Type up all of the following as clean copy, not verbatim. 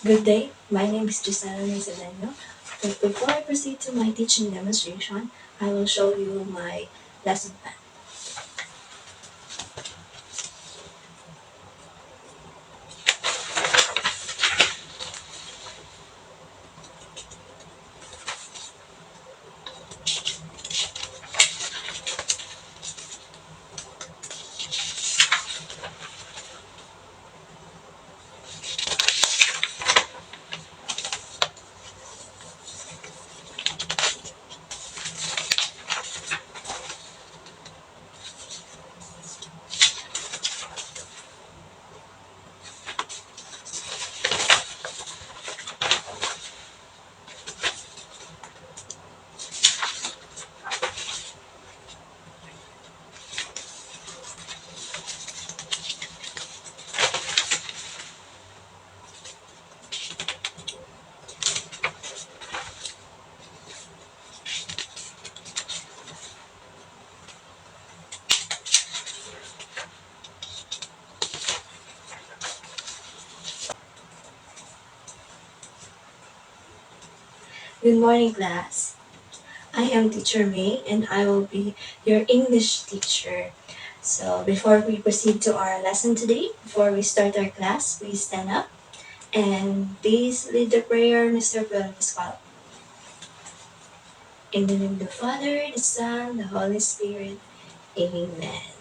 Good day, my name is Gisela Nazareno. But before I proceed to my teaching demonstration, I will show you my lesson plan. Good morning, class. I am Teacher May and I will be your English teacher. So before we proceed to our lesson today, before we start our class, please stand up and please lead the prayer, Mr. Pascual. In the name of the Father, the Son, the Holy Spirit. Amen.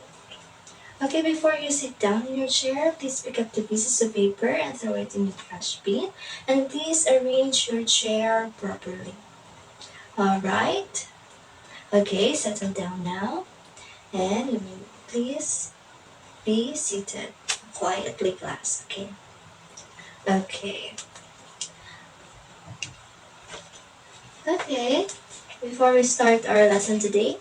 Okay, before you sit down in your chair, please pick up the pieces of paper and throw it in the trash bin. And please arrange your chair properly. Alright? Okay, settle down now. And please be seated quietly, class. Okay? Okay. Okay. Before we start our lesson today,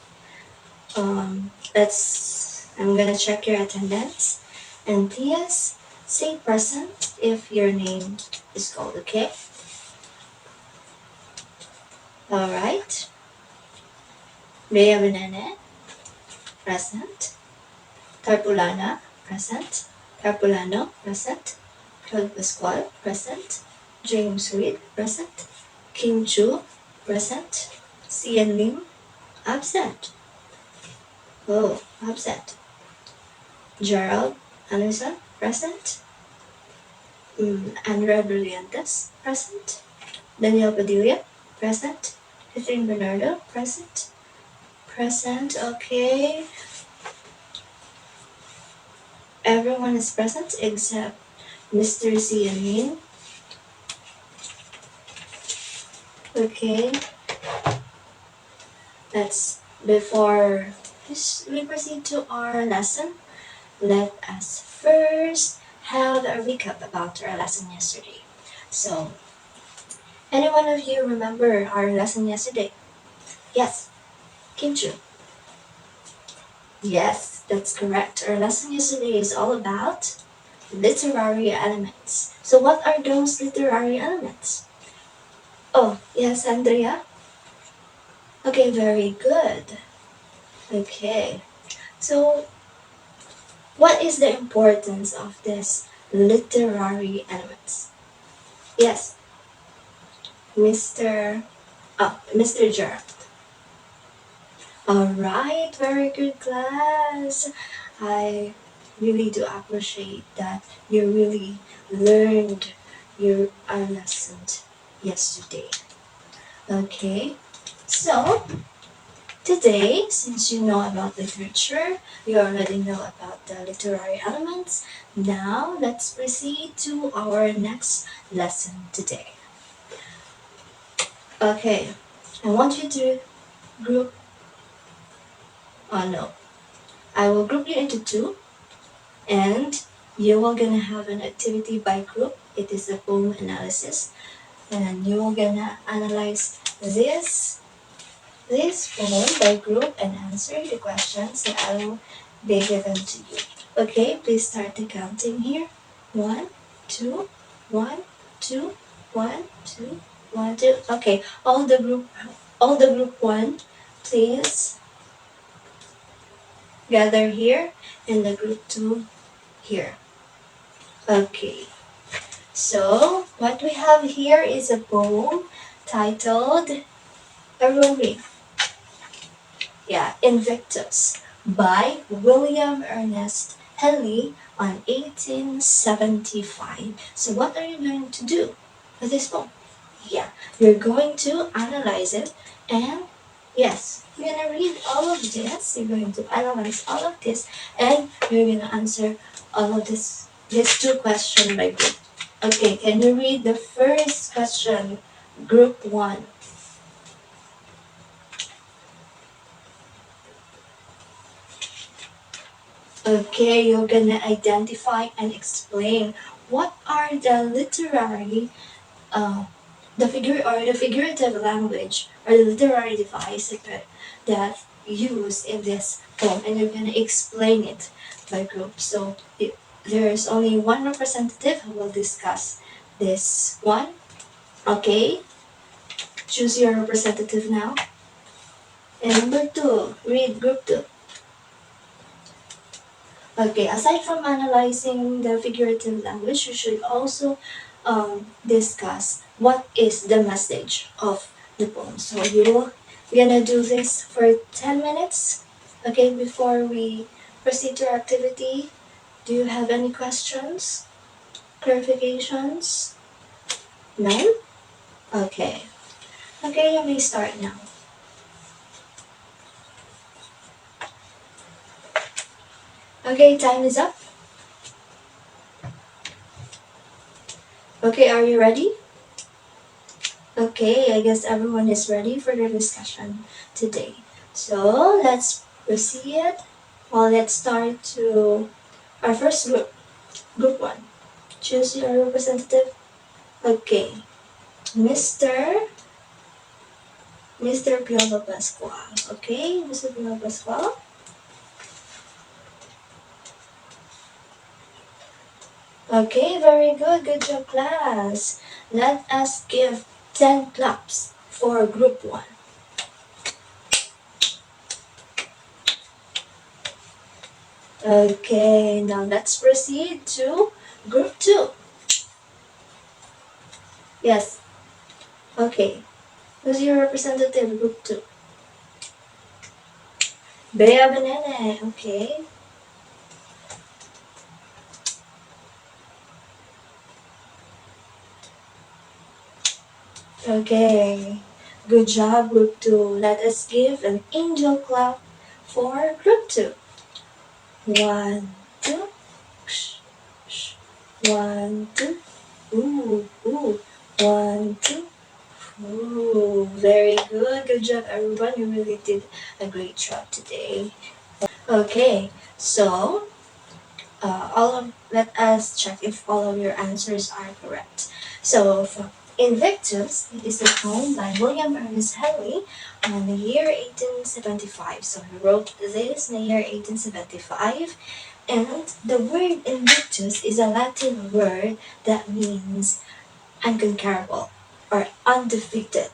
I'm gonna check your attendance. And please say present if your name is called, okay? Alright. Bea Benene, present. Tarpulana, present. Tarpulano, present. Claude Pascual, present. James Reed, present. Kim Chu, present. Cian Lim, absent. Oh, absent. Gerald Anderson, present. Andrea Brillantes, present. Daniel Padilla, present. Catherine Bernardo, present. Present, okay. Everyone is present except Mr. Ziamin. Okay. That's before we proceed to our lesson. Let us first have a recap about our lesson yesterday. So, any one of you remember our lesson yesterday? Yes, Kim Chu. Yes, that's correct. Our lesson yesterday is all about literary elements. So what are those literary elements? Oh, yes, Andrea? Okay, very good. Okay, so what is the importance of this literary elements? Yes, Mr. Mr. Gerald. Alright, very good class. I really do appreciate that you really learned our lesson yesterday. Okay, so today, since you know about literature, you already know about the literary elements. Now, let's proceed to our next lesson today. Okay, I want you to group, oh no, I will group you into two, and you are gonna have an activity by group. It is a poem analysis, and you are gonna analyze this poem by group and answer the questions that I will be given to you. Okay, please start the counting here. 1, 2, 1, 2, 1, 2, 1, 2. Okay, all the group one, please gather here, and the group two here. Okay. So, what we have here is a poem titled Aurora, Invictus by William Ernest Henley on 1875. So, what are you going to do with this poem? Yeah, you're going to analyze it, and yes, you're gonna read all of this. You're going to analyze all of this, and you're gonna answer all of this. These two questions by group. Okay, can you read the first question, group one? Okay, you're gonna identify and explain what are the literary the figure or the figurative language or the literary device that used in this poem, and you're going to explain it by group. So there's only one representative who will discuss this one. Okay, choose your representative now. And number two, read group two. Okay, aside from analyzing the figurative language, you should also discuss what is the message of the poem. So we're gonna do this for 10 minutes. Okay, before we proceed to our activity, do you have any questions, clarifications? None? Okay. Okay, you may start now. Okay, time is up. Okay, are you ready? Okay, I guess everyone is ready for the discussion today. So let's proceed. Well, let's start to our first group, group one. Choose your representative. Okay, Mr. Mr. Piolo Pascual. Okay, Mr. Piolo Pascual. Okay, very good. Good job, class. Let us give 10 claps for group one. Okay, now let's proceed to group two. Yes. Okay. Who's your representative, group two? Bea Benene. Okay. Okay. Good job, group two. Let us give an angel clap for group two. One, two. Shh, shh. One, two. Ooh, ooh. One, two. Ooh, very good. Good job, everyone. You really did a great job today. Okay, so let us check if all of your answers are correct. So, Invictus is a poem by William Ernest Henley on the year 1875. So he wrote this in the year 1875, and the word Invictus is a Latin word that means unconquerable or undefeated.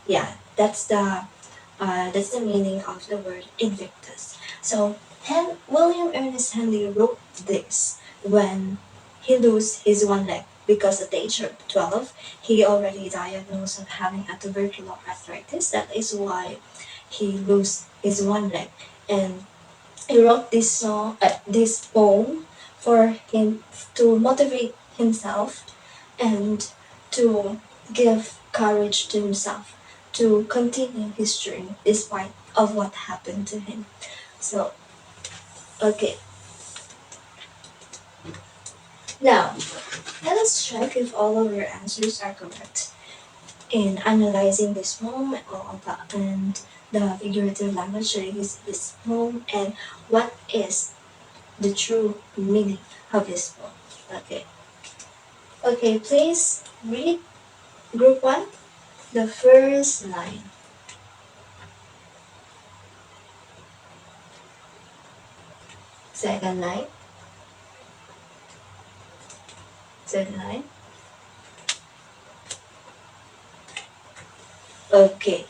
Yeah, that's the meaning of the word Invictus. So William Ernest Henley wrote this when he lost his one leg because at the age of 12 he already diagnosed of having a tubercular arthritis. That is why he lost his one leg, and he wrote this poem for him to motivate himself and to give courage to himself to continue his journey despite of what happened to him. So, okay. Now, let us check if all of your answers are correct in analyzing this poem and the figurative language that is this poem and what is the true meaning of this poem. Okay. Okay, please read group one, the first line. Second line. Second line. Okay.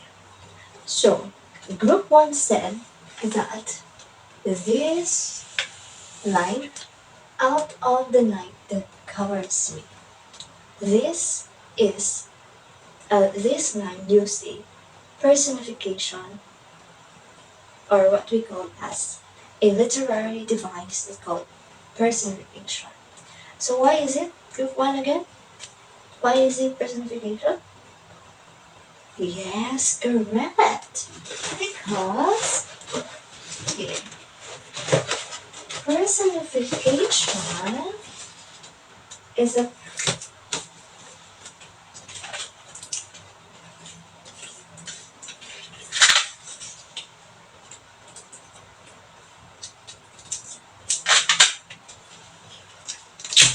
So, group one said that this light out of the night that covers me. this is this line used a personification, or what we call as a literary device that's called personification. So why is it group one again? Why is it personification? Yes, correct. Because okay, personification is a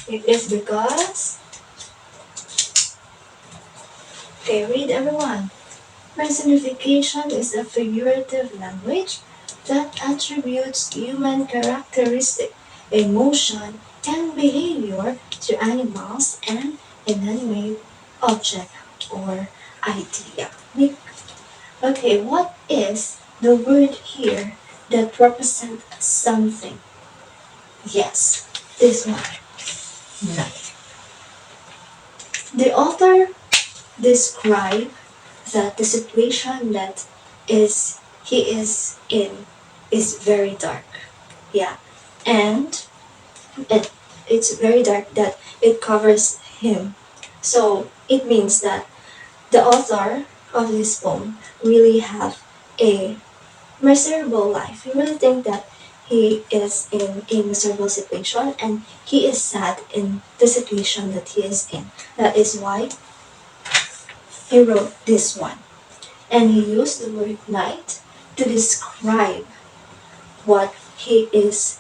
it is because okay, read everyone. Personification is a figurative language that attributes human characteristic, emotion, and behavior to animals and inanimate object or idea. Okay, what is the word here that represents something? Yes, this one. Knife. The author described that the situation that is he is in is very dark. Yeah. And it, it's very dark that it covers him. So it means that the author of this poem really have a miserable life. He really think that he is in a miserable situation and he is sad in the situation that he is in. That is why he wrote this one. And he used the word night to describe what he is,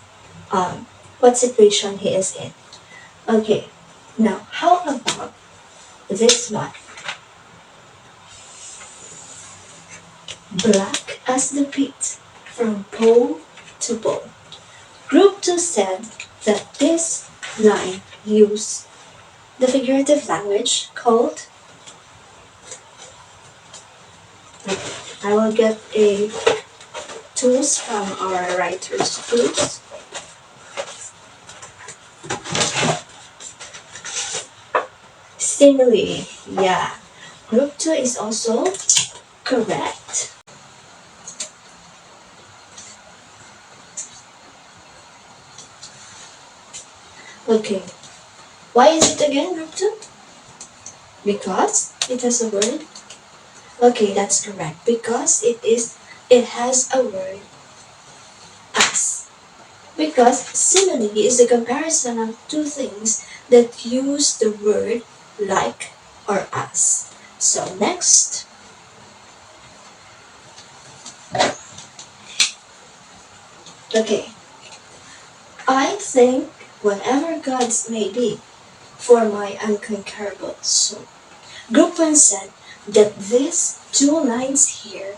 what situation he is in. Okay, now how about this one? Black as the pit, from pole to pole. Group 2 said that this line used the figurative language called, I will get a tools from our writer's tools. Simile, yeah. Group 2 is also correct. Okay, why is it again group 2? Because it has a word. Okay, that's correct. Because it has a word as. Because simile is a comparison of two things that use the word like or as. So next. Okay. I think whatever gods may be, for my unconquerable soul. Group 1 said that these two lines here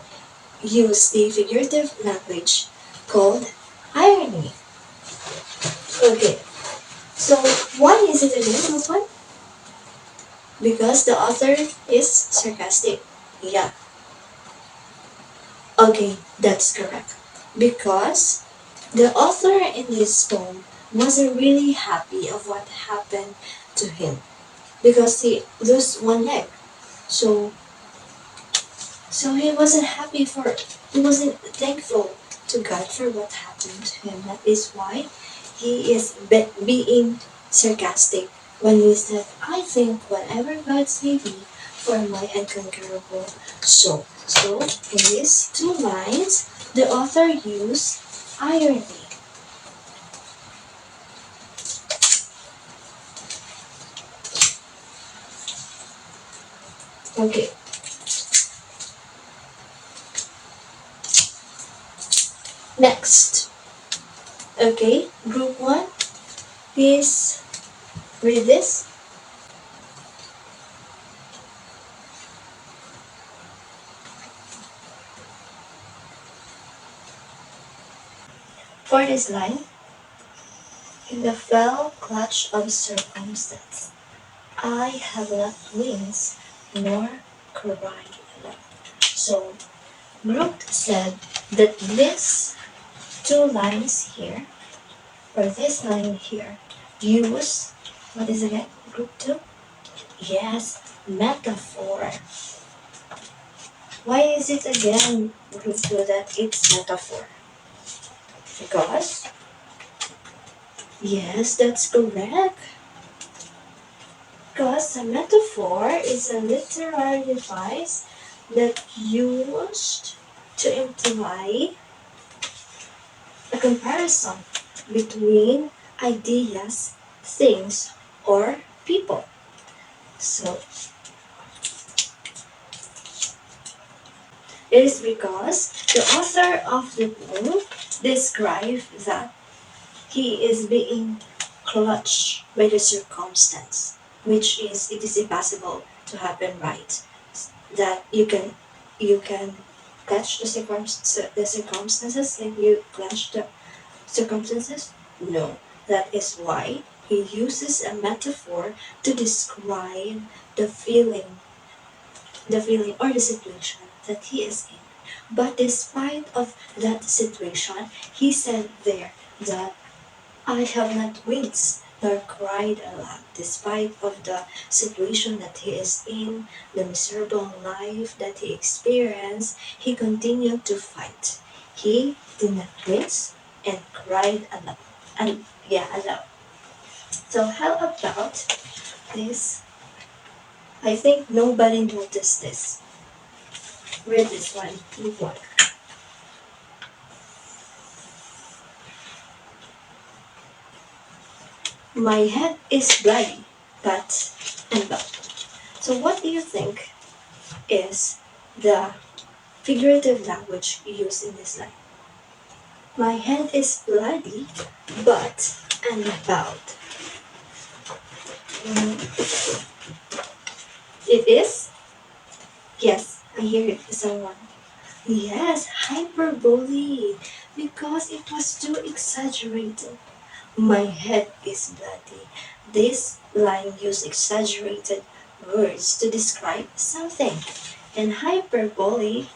use the figurative language called irony. Okay, so why is it again group 1? Because the author is sarcastic. Yeah. Okay, that's correct. Because the author in this poem wasn't really happy of what happened to him. Because he lost one leg. So he wasn't he wasn't thankful to God for what happened to him. That is why he is being sarcastic when he said, I think whatever God's may be for my unconquerable soul. So in these two lines, the author used irony. Okay. Next. Okay, group 1. Please read this. For this line, in the fell clutch of circumstance, I have not wings nor cry left. So, Group said that these two lines here, or this line here, use, what is it again? Group 2? Yes, metaphor. Why is it again so that it's metaphor? Because, yes, that's correct. Because a metaphor is a literary device that used to imply a comparison between ideas, things, or people. So it is because the author of the poem describes that he is being clutched by the circumstance, which is it is impossible to happen right. That you can catch the circumstances and you clutch the circumstances? No. That is why he uses a metaphor to describe the feeling, the feeling or the situation that he is in. But despite of that situation, he said there that I have not winced nor cried aloud, despite of the situation that he is in, the miserable life that he experienced, he continued to fight. He did not wince and cried aloud. And yeah, aloud. So how about this? I think nobody noticed this. Read this one. Look one. My head is bloody, but and but. So what do you think is the figurative language used in this line? My head is bloody, but and about. It is? Yes, I hear it, someone. Yes, hyperbole, because it was too exaggerated. My head is bloody. This line used exaggerated words to describe something. And hyperbole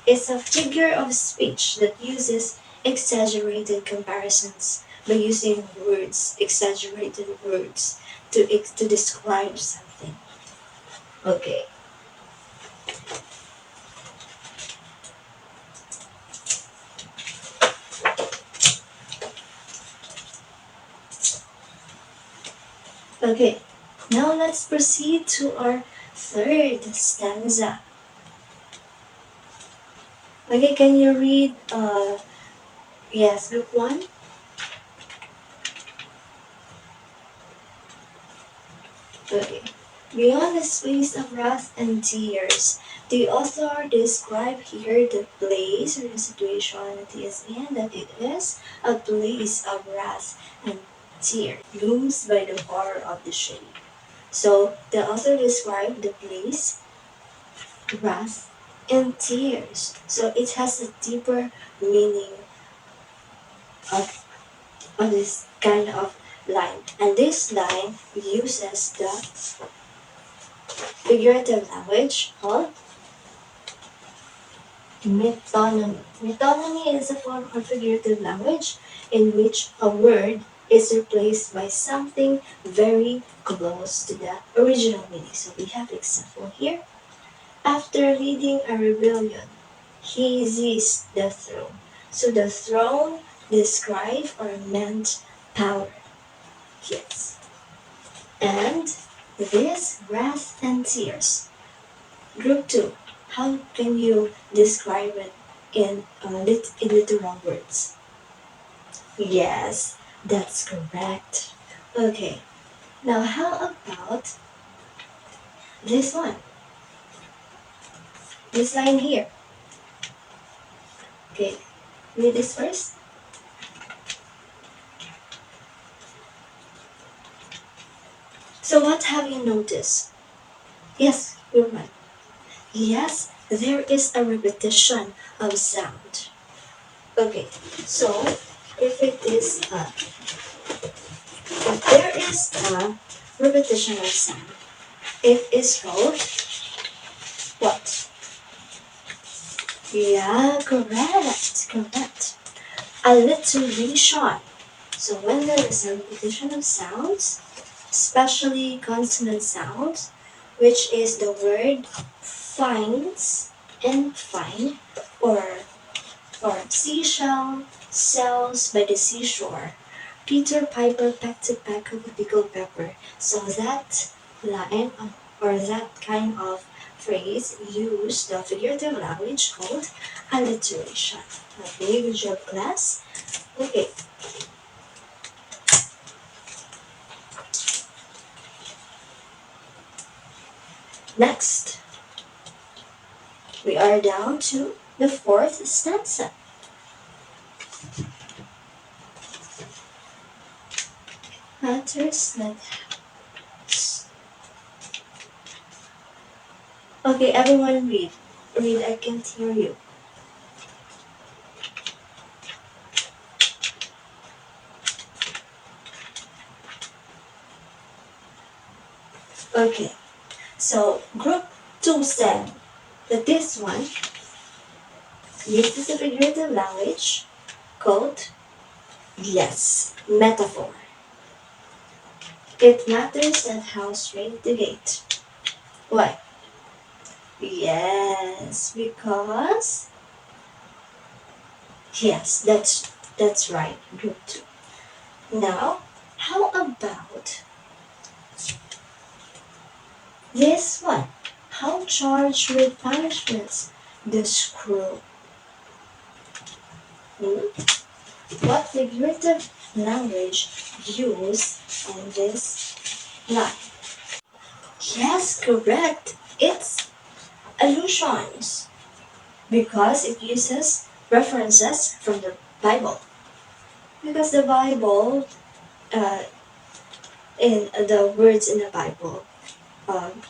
is a figure of speech that uses exaggerated comparisons by using words, exaggerated words, to describe something. Okay. Okay. Now let's proceed to our third stanza. Okay, can you read yes, group one? Okay. Beyond the space of wrath and tears, the author describes here the place or the situation that he is in, that it is a place of wrath and tears, looms by the horror of the shade. So the author described the place, wrath, and tears. So it has a deeper meaning of, of this kind of line. And this line uses the figurative language called metonymy. Metonymy is a form of figurative language in which a word is replaced by something very close to the original meaning. So we have example here. After leading a rebellion, he seized the throne. So the throne described or meant power. Yes. And this wrath and tears. Group 2. How can you describe it in literal words? Yes, that's correct. Okay. Now how about this one? This line here. Okay. Read this first. So what have you noticed? Yes, you're right. Yes, there is a repetition of sound. Okay, so if it is if there is a repetition of sound, it is called what? Yeah, correct, correct. Alliteration. So when there is a repetition of sounds, especially consonant sounds, which is the word finds and fine, or seashell, cells by the seashore. Peter Piper pecked a peck of a pickled pepper. So that line or that kind of phrase used the figurative language called alliteration. Okay, good job, class. Okay, next we are down to the fourth stanza. Matters that. Okay, everyone read. Read, I can't hear you. Okay, so group 2 said that this one uses a figurative language called, yes, metaphor. It matters at how straight the gate. Why? Yes, because yes, that's right, group 2. Now, how about this one? How charged with punishments the screw? Hmm? What figurative language used in this line? Yes, correct. It's allusions because it uses references from the Bible. Because the Bible, uh, in the words in the Bible, um,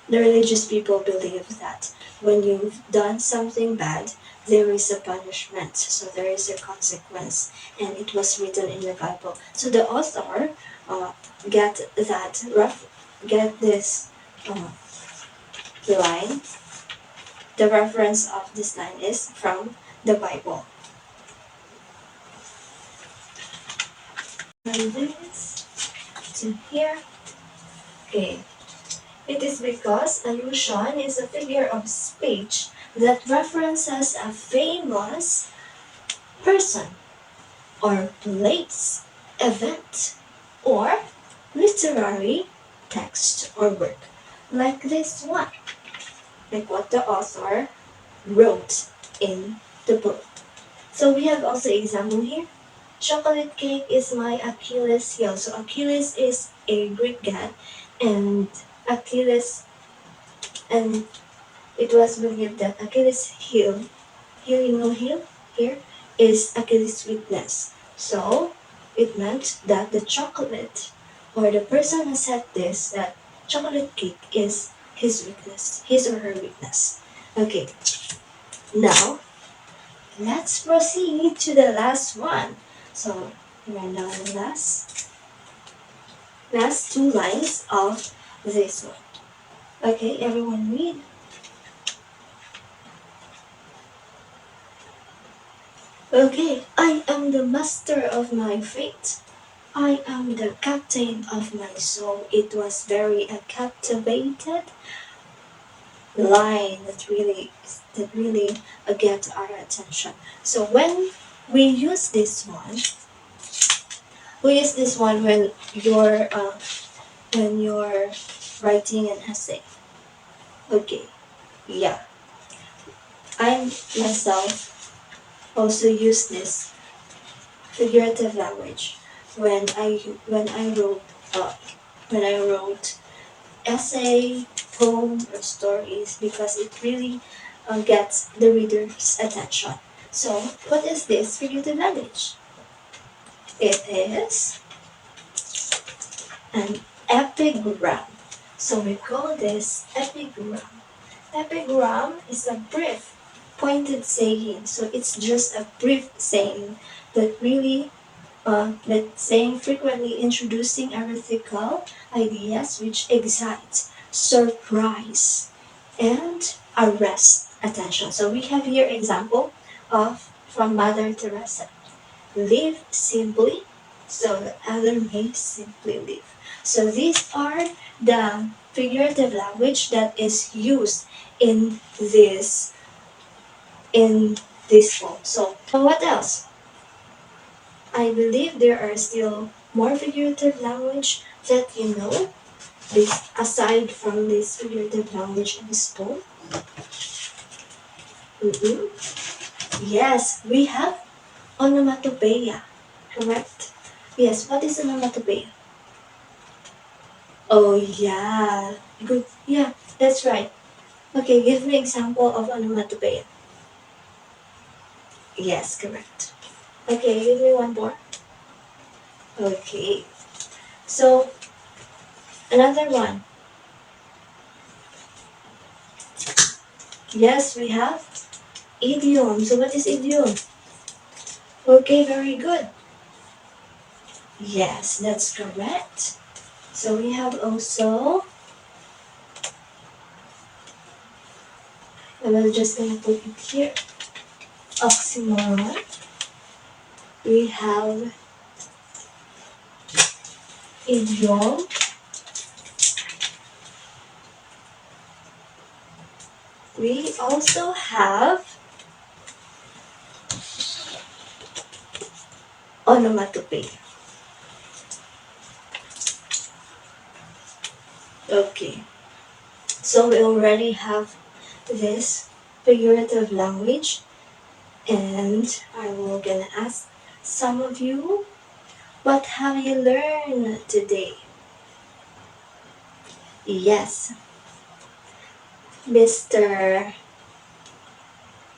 the religious people believe that when you've done something bad, there is a punishment. So there is a consequence, and it was written in the Bible. So the author uh, get that get this uh, line. The reference of this line is from the Bible. And this to here. Okay. It is because allusion is a figure of speech that references a famous person or place, event, or literary text or work. Like this one, like what the author wrote in the book. So we have also example here. Chocolate cake is my Achilles heel. So Achilles is a Greek god, and Achilles, and it was believed that Achilles' heel here, is Achilles' weakness. So it meant that the chocolate, or the person who said this, that chocolate cake is his weakness, his or her weakness. Okay, now let's proceed to the last one. So we're now the last two lines of this one. Okay, everyone read. Okay, I am the master of my fate. I am the captain of my soul. It was very a captivated line that really get our attention. So when we use this one, when you're writing an essay. Okay, yeah, I myself also use this figurative language when uh, I wrote essay, poem, or stories because it really gets the reader's attention. So, what is this figurative language? It is an epigram. So, we call this epigram. Epigram is a brief, pointed saying. So, it's just a brief saying that really that saying frequently introducing arithmetical ideas which excite, surprise, and arrest attention. So we have here example of from Mother Teresa. Live simply so that others may simply live. So these are the figurative language that is used in this poem. So what else? I believe there are still more figurative language that you know, this aside from this figurative language in this poem. Mm-mm. Yes, we have onomatopoeia, correct? Yes, what is onomatopoeia? Oh yeah, good. Yeah, that's right. Okay, give me example of onomatopoeia. Yes, correct. Okay, give me one more. Okay, so another one. Yes, we have idiom. So what is idiom? Okay, very good. Yes, that's correct. So we have also, and we're just gonna put it here, oxymoron. We have idiom. We also have onomatopoeia. Okay, so we already have this figurative language, and I will gonna ask some of you, what have you learned today? Yes, Mr.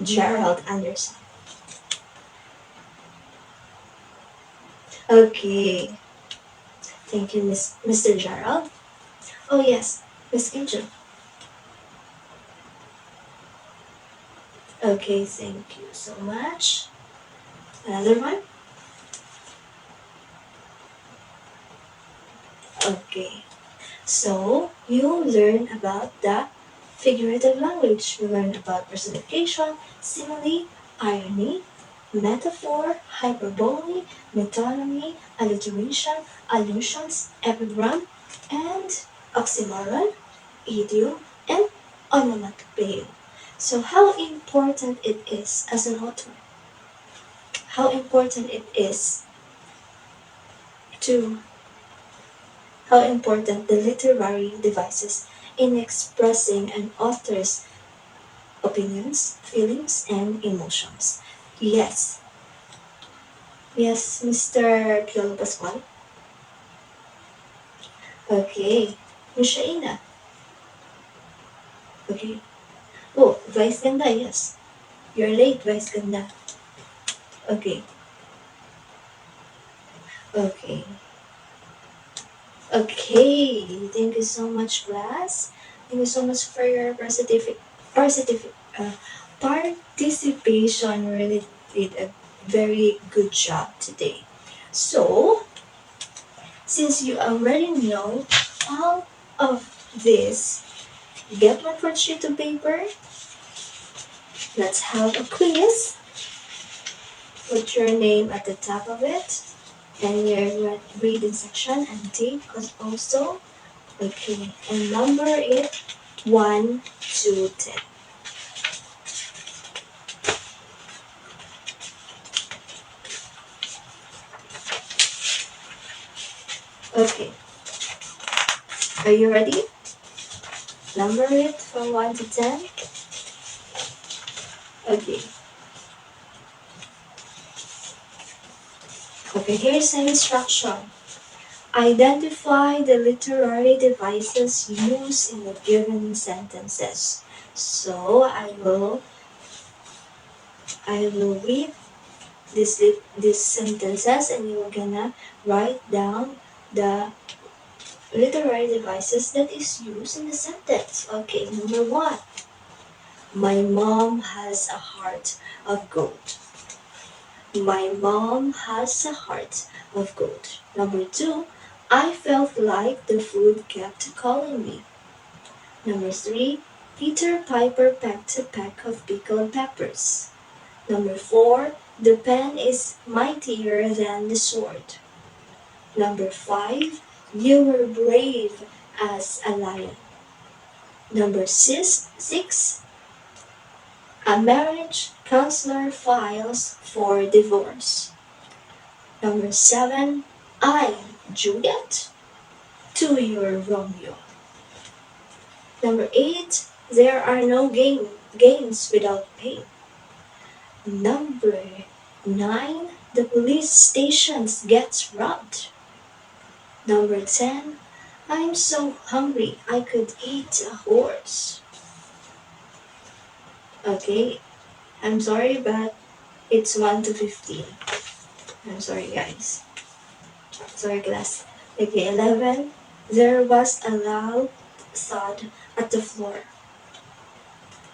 Gerald Anderson. Okay, thank you, Mr. Gerald. Oh yes, Miss Angel. Okay, thank you so much. Another one? Okay. So, you learn about the figurative language. You learn about personification, simile, irony, metaphor, hyperbole, metonymy, alliteration, allusions, epigram, and oxymoron, idiom, and onomatopoeia. So, how important it is as an author, how important it is to how important the literary devices in expressing an author's opinions, feelings, and emotions. Yes, yes, Mr. Piolo Pascual. Okay, Miss Shaina. Okay. Oh, Vice Ganda, yes. You're late, Vice Ganda. Okay, okay. Okay, thank you so much, class. Thank you so much for your participation. You really did a very good job today. So, since you already know all of this, get one for sheet of paper. Let's have a quiz. Put your name at the top of it and your reading section and take us also. Okay, and number it 1 to 10. Okay, are you ready? Number it from 1 to 10. Okay, okay, here's an instruction. Identify the literary devices used in the given sentences. So I will read these sentences and you're gonna write down the literary devices that is used in the sentence. Okay, number 1. My mom has a heart of gold. My mom has a heart of gold. Number 2. I felt like the food kept calling me. Number 3. Peter Piper packed a pack of pickled peppers. Number 4. The pen is mightier than the sword. Number 5. You were brave as a lion. Number six, a marriage counselor files for divorce. Number 7, I'm Juliet to your Romeo. Number 8, there are no games without pain. Number 9, the police stations gets robbed. Number 10, I'm so hungry I could eat a horse. Okay, I'm sorry, but it's 1 to 15. I'm sorry, guys. Sorry, class. Okay, 11, there was a loud thud at the floor.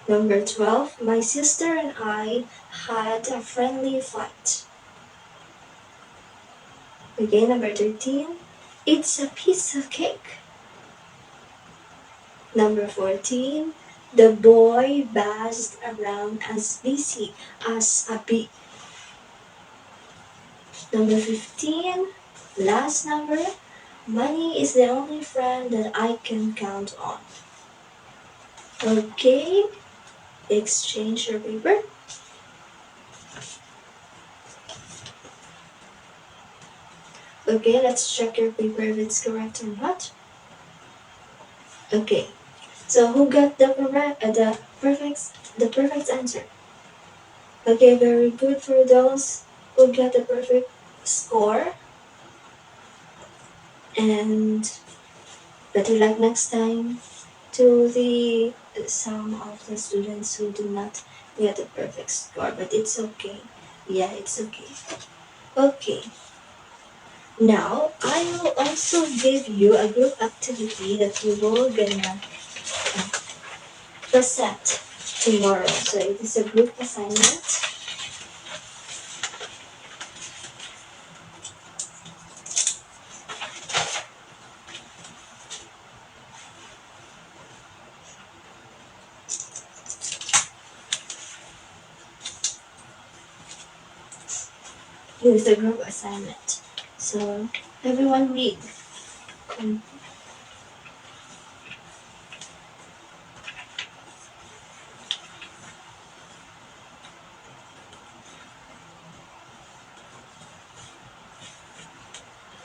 Number 12, my sister and I had a friendly fight. Okay, number 13, it's a piece of cake. Number 14, the boy buzzed around as busy as a bee. Number 15, last number, money is the only friend that I can count on. Okay, exchange your paper. Okay, let's check your paper if it's correct or not. Okay, so who got the perfect answer? Okay, very good for those who got the perfect score. And better luck next time to the some of the students who do not get a perfect score, but it's okay. Yeah, it's okay. Okay. Now I will also give you a group activity that we will gonna present tomorrow. So it is a group assignment. It is a group assignment. So everyone read.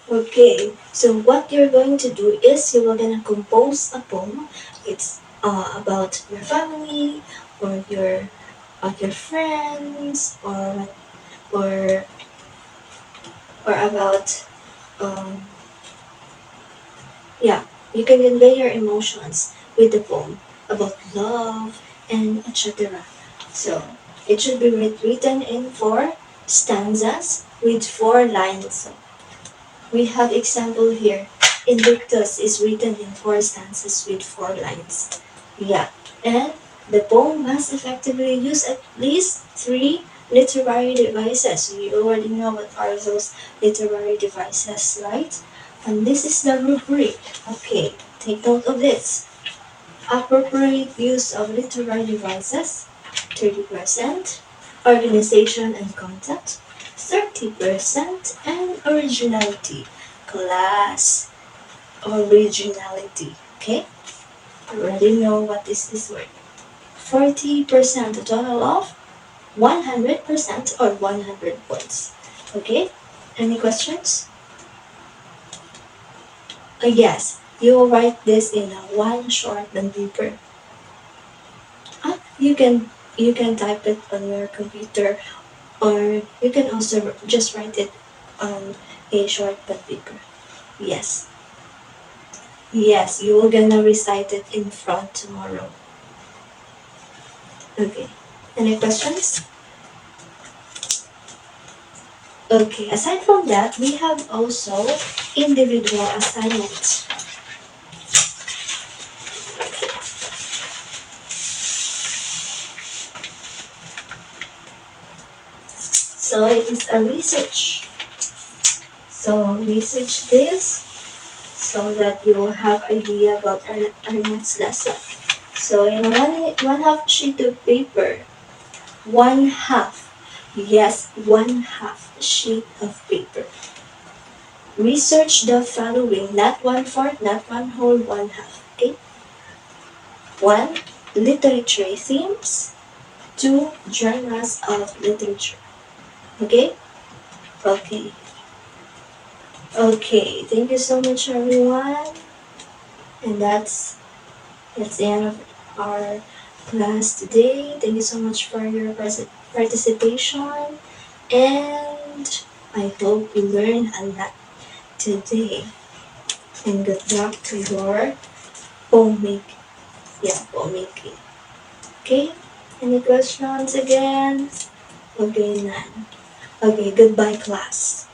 Okay, so what you're going to do is you are gonna compose a poem. It's about your family or your friends or or about um, yeah, you can convey your emotions with the poem about love and etc. So it should be written in 4 stanzas with 4 lines. So we have example here. Invictus is written in 4 stanzas with 4 lines. Yeah, and the poem must effectively use at least 3 literary devices. We already know what are those literary devices, right? And this is the rubric. Okay, take note of this. Appropriate use of literary devices, 30%, organization and content, 30%, and originality, class originality. Okay, you already know what is this word. 40%, a total of 100% or 100 points. Okay, any questions? Yes, you will write this in a one short than paper. You can type it on your computer, or you can also just write it on a short pad paper. Yes. Yes, you will gonna recite it in front tomorrow. Okay. Any questions? Okay, aside from that, we have also individual assignments. So it is a research. So research this so that you will have idea about our next lesson. So in one half sheet of paper, one half, yes, one half sheet of paper. Research the following, not one fourth, not one whole, one half. Okay? 1. Literature themes. 2. Genres of literature. Okay? Okay. Okay. Thank you so much, everyone. And that's the end of our class today. Thank you so much for your participation. And I hope you learned a lot today. And good luck to your homemaking. Yeah, homemaking. Okay? Any questions again? Okay, none. Okay, goodbye class.